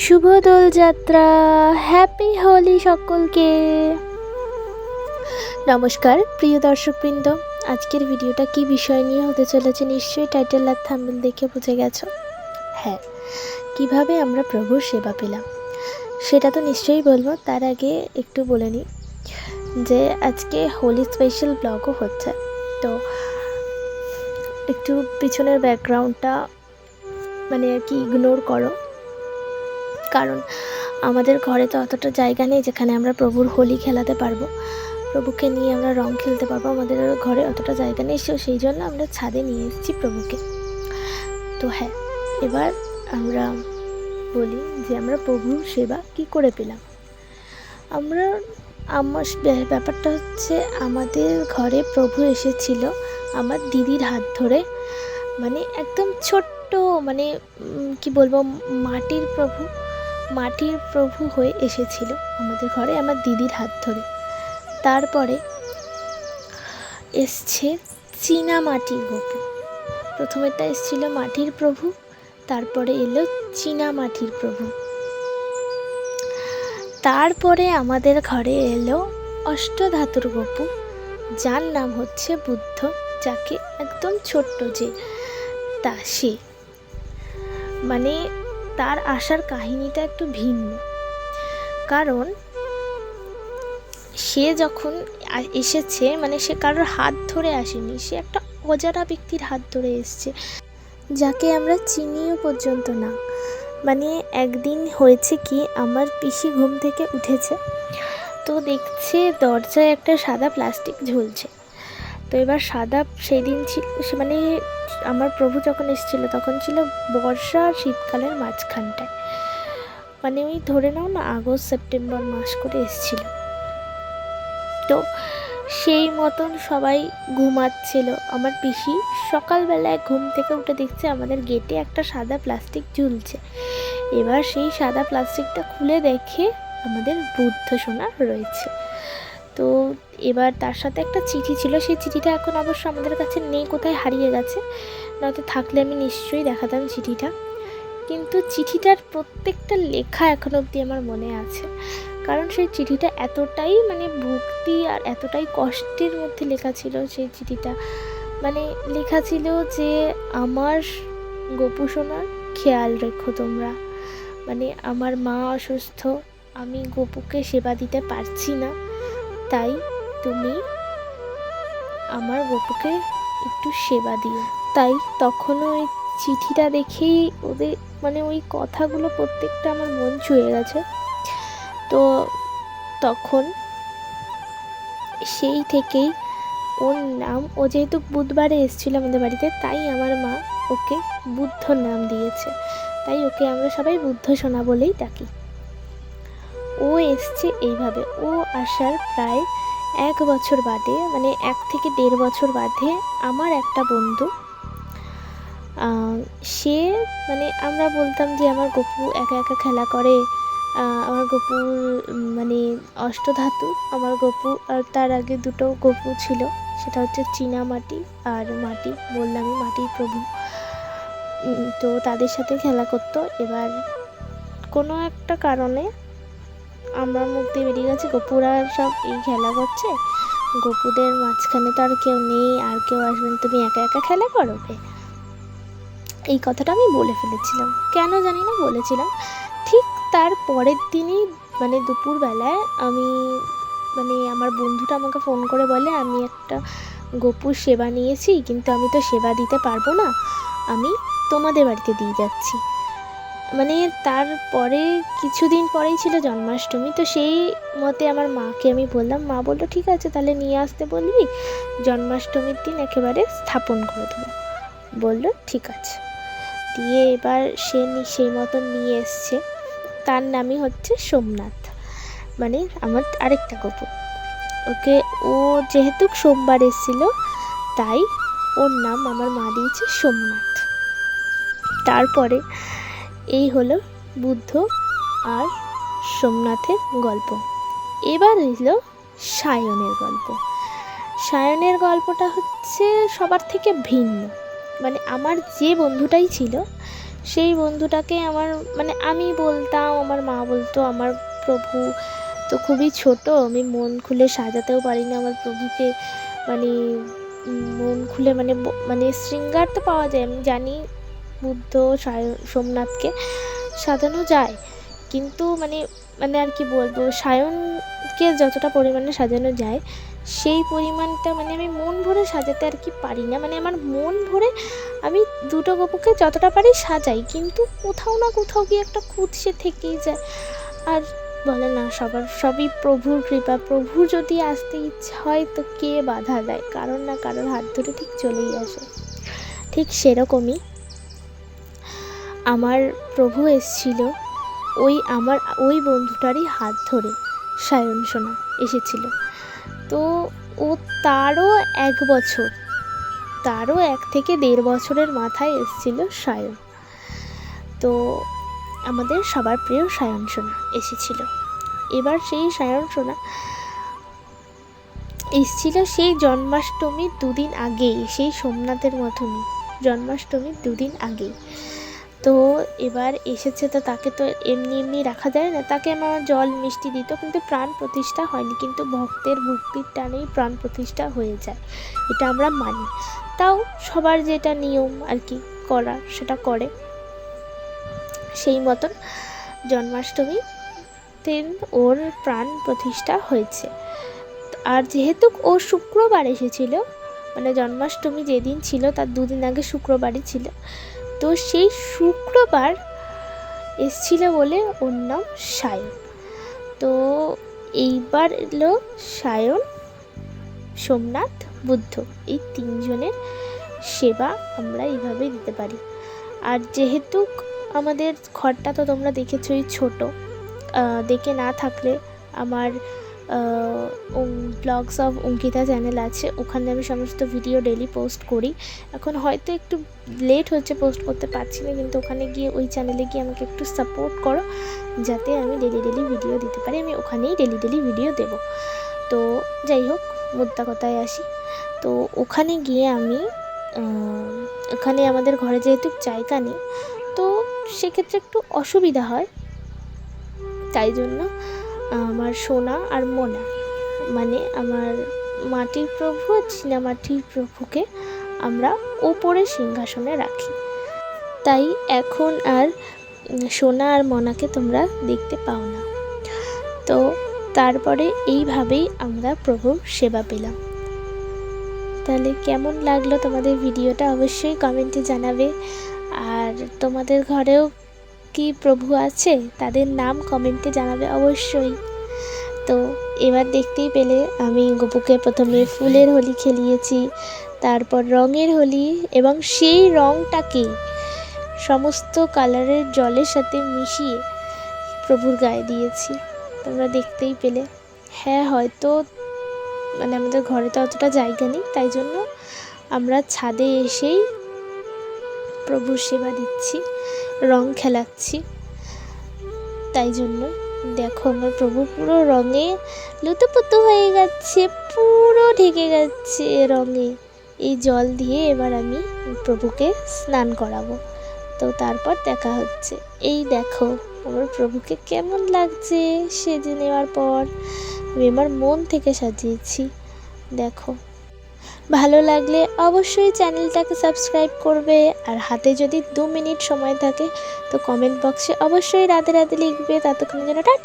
শুভ Dol Jatra, happy Holi সকলকে। নমস্কার প্রিয় দর্শকবৃন্দ, আজকের ভিডিওটা কি বিষয় নিয়ে হতে চলেছে নিশ্চয়ই টাইটেল আর থাম্বনেল দেখে বুঝে গেছো। হ্যাঁ, কিভাবে আমরা প্রভুর সেবা পেলাম সেটা তো নিশ্চয়ই বলবো। তার আগে একটু বলে নিই যে আজকে হোলি স্পেশাল ব্লগও হচ্ছে, তো একটু পিছনের ব্যাকগ্রাউন্ডটা মানে আর কি ইগনোর করো, কারণ আমাদের ঘরে তো অতটা জায়গা নেই যেখানে আমরা প্রভুর হোলি খেলাতে পারবো, প্রভুকে নিয়ে আমরা রং খেলতে পারবো। আমাদের ঘরে অতটা জায়গা নেই, সেই জন্য আমরা ছাদে নিয়ে এসেছি প্রভুকে। তো হ্যাঁ, এবার আমরা বলি যে আমরা প্রভুর সেবা কি করে পেলাম। আমার ব্যাপারটা হচ্ছে, আমাদের ঘরে প্রভু এসেছিল আমার দিদির হাত ধরে, মানে একদম ছোট্ট, মানে কি বলবো, মাটির প্রভু হয়ে এসেছিল আমাদের ঘরে আমার দিদির হাত ধরে। তারপরে এসছে চীনা মাটির গপু। প্রথমেরটা এসেছিল মাটির প্রভু, তারপরে এলো চীনা মাটির প্রভু। তারপরে আমাদের ঘরে এলো অষ্টধাতুর গপু, যার নাম হচ্ছে বুদ্ধ, যাকে একদম ছোট্ট যে সে, মানে তার আসার কাহিনীটা একটু ভিন্ন। কারণ সে যখন এসেছে, মানে সে কারোর হাত ধরে আসেনি, সে একটা অজানা ব্যক্তির হাত ধরে এসছে, যাকে আমরা চিনিও পর্যন্ত না। মানে একদিন হয়েছে কি, আমার পিসি ঘুম থেকে উঠেছে, তো দেখছে দরজায় একটা সাদা প্লাস্টিক ঝুলছে। তো এবার সাদা, সেই দিন ছিল, মানে আমার প্রভু যখন এসেছিলো তখন ছিল বর্ষা আর শীতকালের মাঝখানটায়, মানে ওই ধরে নাও না আগস্ট সেপ্টেম্বর মাস করে এসেছিলো। তো সেই মতন সবাই ঘুমাচ্ছিল। আমার পিসি সকালবেলায় ঘুম থেকে উঠে দেখছে আমাদের গেটে একটা সাদা প্লাস্টিক ঝুলছে। এবার সেই সাদা প্লাস্টিকটা খুলে দেখে আমাদের বুদ্ধ সোনা রয়েছে। তো এবার তার সাথে একটা চিঠি ছিল, সেই চিঠিটা এখন অবশ্য আমাদের কাছে নেই, কোথায় হারিয়ে গেছে, নয়তো থাকলে আমি নিশ্চয়ই দেখাতাম চিঠিটা। কিন্তু চিঠিটার প্রত্যেকটা লেখা এখনো অবধি আমার মনে আছে, কারণ সেই চিঠিটা এতটাই মানে ভক্তি আর এতটাই কষ্টের মধ্যে লেখা ছিল। সেই চিঠিটা মানে লেখা ছিল যে, আমার গপু সোনার খেয়াল রেখো তোমরা, মানে আমার মা অসুস্থ, আমি গপুকে সেবা দিতে পারছি না, তাই তুমি আমার গপুকে একটু সেবা দিও। তাই তখন ওই চিঠিটা দেখেই ওদের, মানে ওই কথাগুলো প্রত্যেকটা আমার মন ছুঁয়ে গেছে। তো তখন সেই থেকেই ওর নাম, ও যেহেতু বুধবারে এসেছিলো আমাদের বাড়িতে, তাই আমার মা ওকে বুদ্ধ নাম দিয়েছে, তাই ওকে আমরা সবাই বুদ্ধ সোনা বলেই ডাকি। ও এসছে এইভাবে, ও আসার প্রায় 1 বছর বাদে, মানে 1 থেকে 1.5 বছর বাদে আমার একটা বন্ধু, সে, মানে আমরা বলতাম যে আমার গপু একা একা খেলা করে, আমার গপু মানে অষ্টধাতু, আমার গপু, আর তার আগে দুটো গপু ছিল, সেটা হচ্ছে চীনা মাটি আর মাটি, বললামই মাটির প্রভু। তো তাদের সাথে খেলা করতো। এবার কোনো একটা কারণে আমার মুখ দিয়ে বেরিয়ে গেছে গপুরা সব এই খেলা করছে, গপুদের মাঝখানে তো আর কেউ নেই, আর কেউ আসবেন, তুমি একা একা খেলা করবে, এই কথাটা আমি বলে ফেলেছিলাম। কেন জানি না বলেছিলাম। ঠিক তার পরের দিনই, মানে দুপুরবেলায় আমি, মানে আমার বন্ধুটা আমাকে ফোন করে বলে, আমি একটা গপুর সেবা নিয়েছি, কিন্তু আমি তো সেবা দিতে পারবো না, আমি তোমাদের বাড়িতে দিয়ে যাচ্ছি। মানে তারপরে কিছুদিন পরেই ছিল জন্মাষ্টমী, তো সেই মতে আমার মাকে আমি বললাম, মা বললো ঠিক আছে তাহলে নিয়ে আসতে বলবি, জন্মাষ্টমীর দিন একেবারে স্থাপন করে দেবো। বললো ঠিক আছে। দিয়ে এবার সে সেই মতন নিয়ে এসছে, তার নামই হচ্ছে সোমনাথ, মানে আমার আরেকটা গপু। ওকে, ও যেহেতু সোমবার এসেছিল, তাই ওর নাম আমার মা দিয়েছে সোমনাথ। তারপরে এই হলো বুদ্ধ আর সোমনাথের গল্প। এবার হলো সায়নের গল্প। সায়নের গল্পটা হচ্ছে সবার থেকে ভিন্ন। মানে আমার যে বন্ধুটাই ছিল, সেই বন্ধুটাকে আমার মানে আমি বলতাম, আমার মা বলতো আমার প্রভু তো খুবই ছোট, আমি মন খুলে সাজাতেও পারি না আমার প্রভুকে। মানে মন খুলে মানে শৃঙ্গার তো পাওয়া যায়, আমি জানি বুদ্ধ সোমনাথকে সাজানো যায়, কিন্তু মানে মানে আর কি বলবো, সায়নকে যতটা পরিমাণে সাজানো যায় সেই পরিমাণটা মানে আমি মন ভরে সাজাতে আর কি পারি না। মানে আমার মন ভরে আমি দুটো গপুকে যতটা পারি সাজাই, কিন্তু কোথাও না কোথাও গিয়ে একটা কুৎসে থেকেই যায়। আর বলে না সবই প্রভুর কৃপা, প্রভু যদি আসতে ইচ্ছা হয় তো কে বাধা দেয়, কারোর না কারোর হাত ধরে ঠিক চলেই আসে। ঠিক সেরকমই আমার প্রভু এসেছিল আমার ওই বন্ধুটারই হাত ধরে, সায়ন সোনা এসেছিল। তো ও তারও 1 বছর, তারও 1 থেকে 1.5 বছরের মাথায় এসেছিল সায়ন। তো আমাদের সবার প্রিয় সায়ন সোনা এসেছিল। এবার সেই সায়ন সোনা এসেছিল সেই জন্মাষ্টমীর 2 দিন আগেই, সেই সোমনাথের মতনই জন্মাষ্টমীর 2 দিন আগেই। তো এবার এসেছে, তো তাকে তো এমনি রাখা যায় না, তাকে আমার জল মিষ্টি দিত, কিন্তু প্রাণ প্রতিষ্ঠা হয়নি। কিন্তু ভক্তের ভক্তির টানেই প্রাণ প্রতিষ্ঠা হয়ে যায়, এটা আমরা মানি। তাও সবার যেটা নিয়ম আর কি করার সেটা করে। সেই মতন জন্মাষ্টমীতে ওর প্রাণ প্রতিষ্ঠা হয়েছে। আর যেহেতু ও শুক্রবার এসেছিল, মানে জন্মাষ্টমী যেদিন ছিল তার 2 দিন আগে শুক্রবারই ছিল, তো সেই শুক্রবার এসেছিল বলে ওর নাম সায়ন। তো এইবার এলো সায়ন, সোমনাথ, বুদ্ধ, এই 3 জনের সেবা আমরা এইভাবে দিতে পারি। আর যেহেতু আমাদের ঘরটা তো তোমরা দেখেছোই ছোট, দেখে না থাকলে আমার ব্লগস অফ অঙ্কিতা চ্যানেল আছে, ওখানে আমি সমস্ত ভিডিও ডেলি পোস্ট করি। এখন হয়তো একটু লেট হচ্ছে, পোস্ট করতে পারছি না, কিন্তু ওখানে গিয়ে ওই চ্যানেলে গিয়ে আমাকে একটু সাপোর্ট করো, যাতে আমি ডেলি ভিডিও দিতে পারি। আমি ওখানেই ডেলি ভিডিও দেব। তো যাই হোক, মুদ্রা কথায় আসি। তো ওখানে গিয়ে আমি ওখানে আমাদের ঘরে যেহেতু জায়গা নেই, তো সেক্ষেত্রে একটু অসুবিধা হয়। তাই জন্য আমার সোনা আর মোনা, মানে আমার মাটির প্রভু আর চীনামাটির প্রভুকে আমরা ওপরে সিংহাসনে রাখি। তাই এখন আর সোনা আর মোনাকে তোমরা দেখতে পাও না। তো তারপরে এইভাবেই আমরা প্রভুর সেবা পেলাম। তাহলে কেমন লাগলো তোমাদের ভিডিওটা অবশ্যই কমেন্টে জানাবে। আর তোমাদের ঘরেও কি প্রভু আছে, তাদের নাম কমেন্টে জানাবে অবশ্যই। তো এবার দেখতেই পেলে আমি গপুকে প্রথমে ফুলের হোলি খেলিয়েছি, তারপর রঙের হোলি, এবং সেই রঙটাকে সমস্ত কালারের জলের সাথে মিশিয়ে প্রভুর গায়ে দিয়েছি, তোমরা দেখতেই পেলে। হ্যাঁ, হয়তো মানে আমাদের ঘরে তো অতটা জায়গা নেই, তাই জন্য আমরা ছাদে এসেই প্রভুর সেবা দিচ্ছি, রং খেলাচ্ছি। তাই জন্য দেখো আমার প্রভু পুরো রঙে লুতুপুতু হয়ে যাচ্ছে, পুরো ঢেকে যাচ্ছে রঙে। এই জল দিয়ে এবার আমি প্রভুকে স্নান করাবো। তো তারপর দেখা হচ্ছে। এই দেখো আমার প্রভুকে কেমন লাগছে সেজে নেওয়ার পর। আমি আমার মন থেকে সাজিয়েছি, দেখো। ভালো লাগলে অবশ্যই চ্যানেলটাকে সাবস্ক্রাইব করবে। আর হাতে যদি 2 মিনিট সময় থাকে তো কমেন্ট বক্সে অবশ্যই রাধে রাধে লিখবে। ততক্ষণের জন্য টাটা।